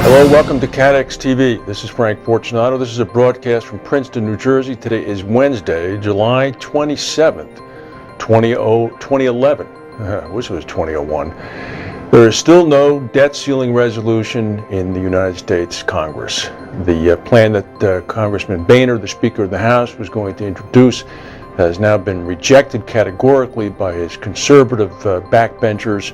Hello, welcome to CATEX TV. This is Frank Fortunato. This is a broadcast from Princeton, New Jersey. Today is Wednesday, July 27th, 2011. I wish it was 2001. There is still no debt ceiling resolution in the United States Congress. The plan that Congressman Boehner, the Speaker of the House, was going to introduce has now been rejected categorically by his conservative backbenchers.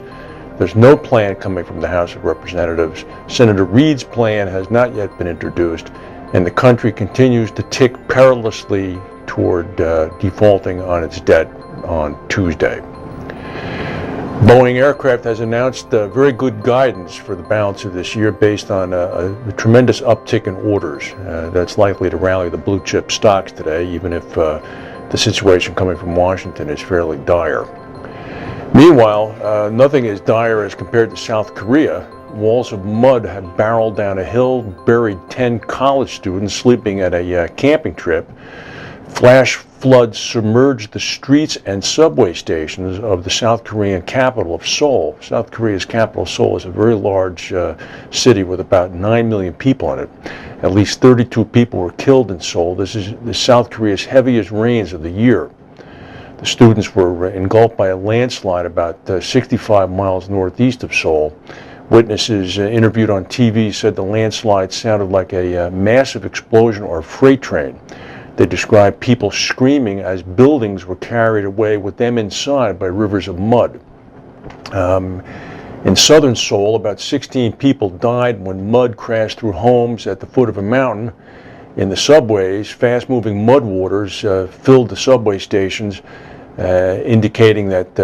There's no plan coming from the House of Representatives. Senator Reid's plan has not yet been introduced, and the country continues to tick perilously toward defaulting on its debt on Tuesday. Boeing Aircraft has announced very good guidance for the balance of this year based on a tremendous uptick in orders. That's likely to rally the blue chip stocks today, even if the situation coming from Washington is fairly dire. Meanwhile, nothing as dire as compared to South Korea. Walls of mud have barreled down a hill, buried 10 college students sleeping at a camping trip. Flash floods submerged the streets and subway stations of the South Korean capital of Seoul. South Korea's capital, Seoul, is a very large city with about 9 million people in it. At least 32 people were killed in Seoul. This is South Korea's heaviest rains of the year. The students were engulfed by a landslide about 65 miles northeast of Seoul. Witnesses interviewed on TV said the landslide sounded like a massive explosion or a freight train. They described people screaming as buildings were carried away with them inside by rivers of mud. In southern Seoul, about 16 people died when mud crashed through homes at the foot of a mountain. In the subways, fast-moving mud waters filled the subway stations, indicating that,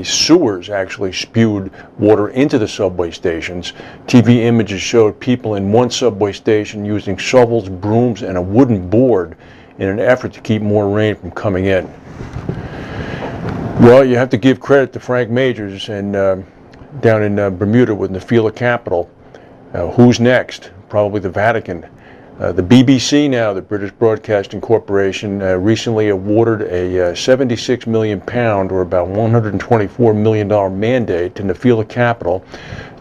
sewers actually spewed water into the subway stations. TV images showed people in one subway station using shovels, brooms, and a wooden board in an effort to keep more rain from coming in. Well, you have to give credit to Frank Majors and down in Bermuda with Nephila Capital. Who's next? Probably the Vatican. The BBC now, the British Broadcasting Corporation, recently awarded a £76 million, or about $124 million mandate to Nephila Capital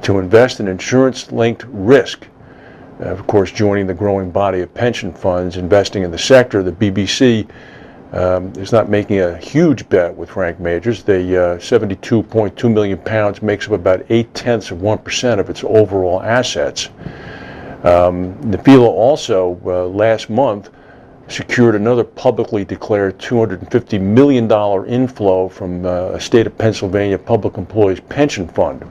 to invest in insurance-linked risk. Of course, joining the growing body of pension funds investing in the sector, the BBC is not making a huge bet with Frank Majors. The £72.2 million makes up about 0.8% of its overall assets. Nephila also, last month, secured another publicly declared $250 million inflow from a state of Pennsylvania public employees pension fund.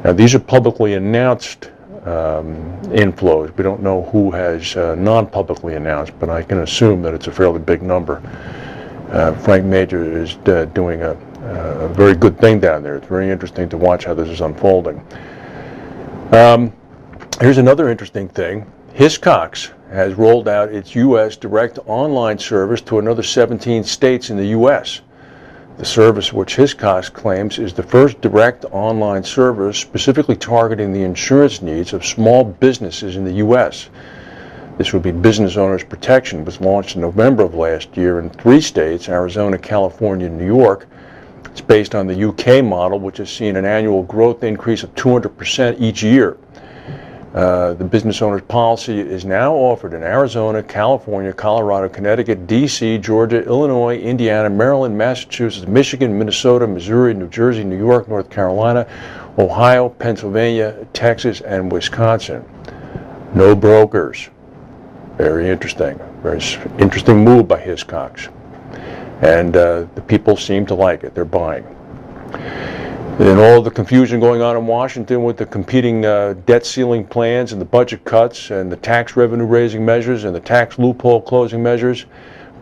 Now, these are publicly announced inflows. We don't know who has non-publicly announced, but I can assume that it's a fairly big number. Frank Major is doing a very good thing down there. It's very interesting to watch how this is unfolding. Here's another interesting thing. Hiscox has rolled out its U.S. direct online service to another 17 states in the U.S. The service, which Hiscox claims is the first direct online service specifically targeting the insurance needs of small businesses in the U.S. This would be Business Owners Protection, was launched in November of last year in 3 states, Arizona, California, and New York. It's based on the UK model, which has seen an annual growth increase of 200% each year. The business owner's policy is now offered in Arizona, California, Colorado, Connecticut, D.C., Georgia, Illinois, Indiana, Maryland, Massachusetts, Michigan, Minnesota, Missouri, New Jersey, New York, North Carolina, Ohio, Pennsylvania, Texas, and Wisconsin. No brokers. Very interesting. Very interesting move by Hiscox. And the people seem to like it. They're buying. And all the confusion going on in Washington with the competing debt ceiling plans and the budget cuts and the tax revenue raising measures and the tax loophole closing measures,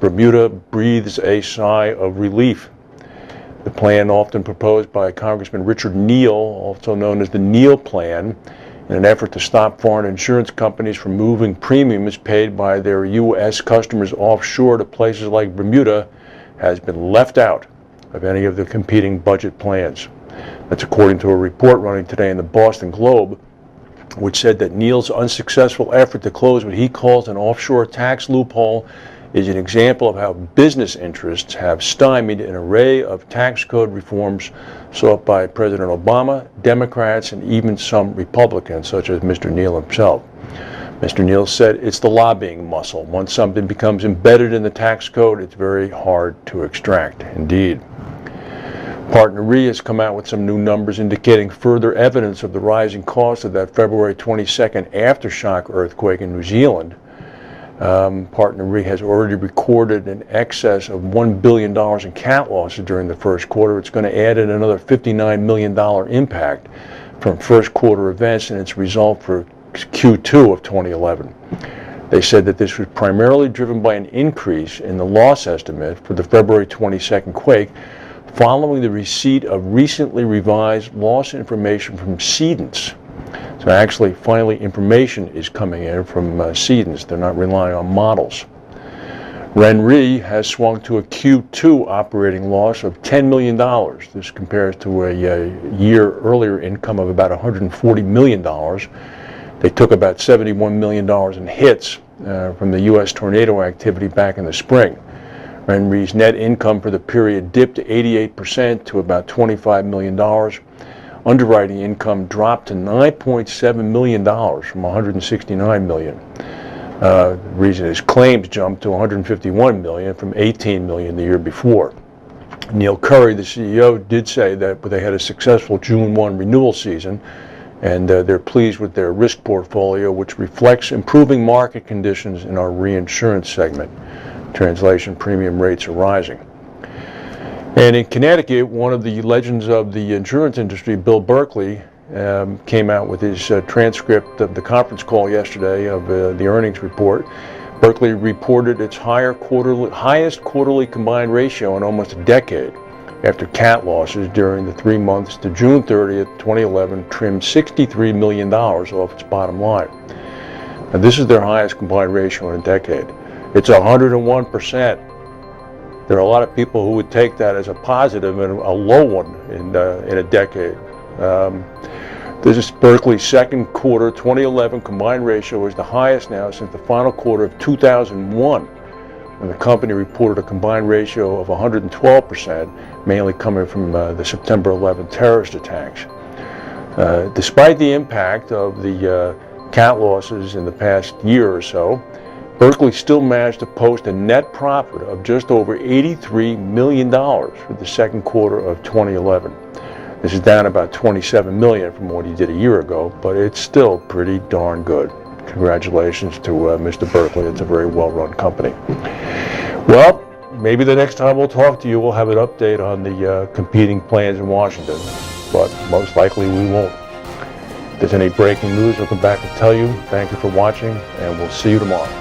Bermuda breathes a sigh of relief. The plan, often proposed by Congressman Richard Neal, also known as the Neal Plan, in an effort to stop foreign insurance companies from moving premiums paid by their U.S. customers offshore to places like Bermuda, has been left out of any of the competing budget plans. That's according to a report running today in the Boston Globe, which said that Neal's unsuccessful effort to close what he calls an offshore tax loophole is an example of how business interests have stymied an array of tax code reforms sought by President Obama, Democrats, and even some Republicans, such as Mr. Neal himself. Mr. Neal said it's the lobbying muscle. Once something becomes embedded in the tax code, it's very hard to extract. Indeed. Partner Re has come out with some new numbers indicating further evidence of the rising cost of that February 22nd aftershock earthquake in New Zealand. Partner Re has already recorded in excess of $1 billion in cat losses during the first quarter. It's going to add in another $59 million impact from first quarter events in its result for Q2 of 2011. They said that this was primarily driven by an increase in the loss estimate for the February 22nd quake following the receipt of recently revised loss information from cedents. So actually, finally, information is coming in from cedents. They're not relying on models. Ren Re has swung to a Q2 operating loss of $10 million. This compares to a year earlier income of about $140 million. They took about $71 million in hits from the U.S. tornado activity back in the spring. Ren Re's net income for the period dipped 88% to about $25 million. Underwriting income dropped to $9.7 million from $169 million. The reason is claims jumped to $151 million from $18 million the year before. Neil Curry, the CEO, did say that they had a successful June 1 renewal season, and they're pleased with their risk portfolio, which reflects improving market conditions in our reinsurance segment. Translation: premium rates are rising. And in Connecticut, one of the legends of the insurance industry, Bill Berkley, came out with his transcript of the conference call yesterday of the earnings report. Berkley reported its highest quarterly combined ratio in almost a decade after cat losses during the 3 months to June 30th, 2011, trimmed $63 million off its bottom line. Now, this is their highest combined ratio in a decade. It's 101%. There are a lot of people who would take that as a positive and a low one in a decade. This is Berkley's second quarter 2011 combined ratio is the highest now since the final quarter of 2001, when the company reported a combined ratio of 112%, mainly coming from the September 11 terrorist attacks. Despite the impact of the cat losses in the past year or so, Berkley still managed to post a net profit of just over $83 million for the second quarter of 2011. This is down about $27 million from what he did a year ago, but it's still pretty darn good. Congratulations to Mr. Berkley. It's a very well-run company. Well, maybe the next time we'll talk to you, we'll have an update on the competing plans in Washington, but most likely we won't. If there's any breaking news, we'll come back and tell you. Thank you for watching, and we'll see you tomorrow.